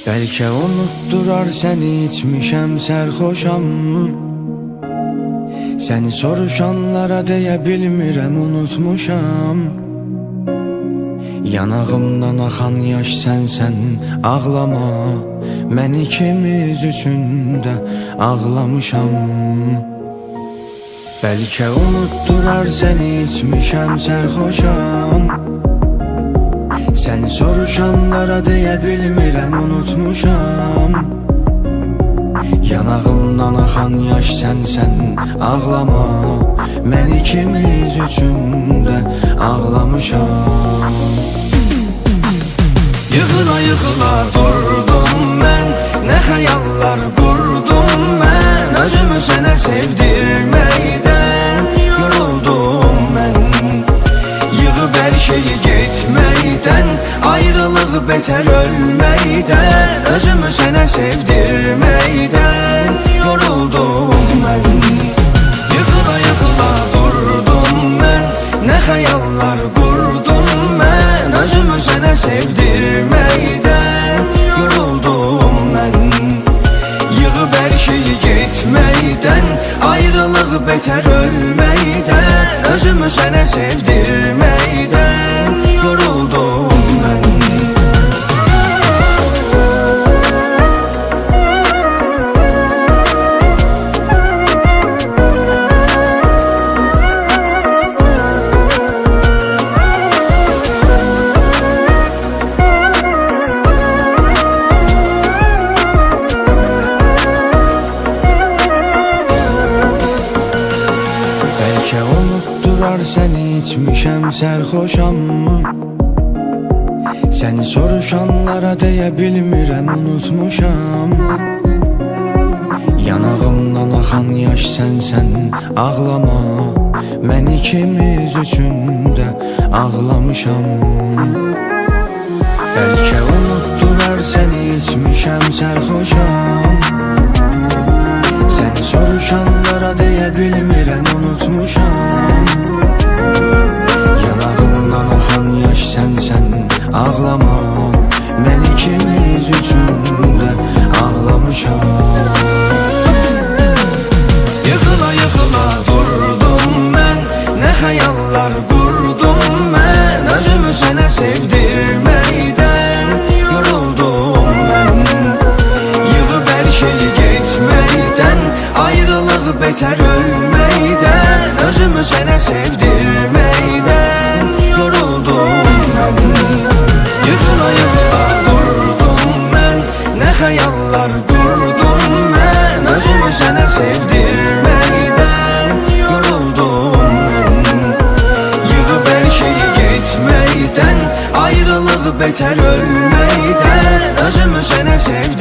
Bəlkə unutdurar səni içmişəm sərxoşam. Səni soruşanlara deyə bilmirəm unutmuşam. Yanağımdan axan yaş sənsən ağlama. Mən ikimiz üçün də ağlamışam. Bəlkə unutdurar səni içmişəm sərxoşam. Səni soruşanlara deyə bilmirəm unutmuşam. Yanağımdan axan yaş sənsən ağlama. Mən ikimiz üçün də ağlamışam. Yıxıla yıxıla durdum mən, nə xəyallar qurdum mən. Özümü sənə sevdirməkdən yoruldum mən. Yığıb hər şeyi getməkdən, ayrılıq betər ölməkdən. Özümü sənə sevdirməkdən yoruldum mən. Yıxıla yıxıla durdum mən, nə xəyallar qurdum mən. Özümü sənə sevdirməkdən yoruldum mən. Yığıb hər şeyi getməkdən, ayrılıq betər ölməkdən. Özümü sənə sevdirməkdən yoruldum mən. Bəlkə unutdurar səni içmişəm sərxoşam. Səni soruşanlara deyə bilmirəm unutmuşam. Yanağımdan axan yaş sənsən ağlama. Mən ikimiz üçün də ağlamışam. Bəlkə unutdurar səni içmişəm sərxoşam. Səni soruşanlara deyə bilmirəm unutmuşam. Yanağımdan axan yaş sənsən ağlama. Mən ikimiz üçün də ağlamışam. Yıxıla yıxıla durdum mən, nə xəyallar qurdum mən. Özümü sənə sevdirməkdən yoruldum mən. Yığıb hər şeyi getməkdən, ayrılıq betər ölməkdən. Özümü sənə sevdirməkdən yoruldum mən. Yıxıla yıxıla durdum mən, nə xəyallar qurdum mən. Özümü sənə sevdirməkdən yoruldum mən. Yığıb hər şeyi getməkdən, ayrılıq betər ölməkdən. Özümü sənə sevdirməkdən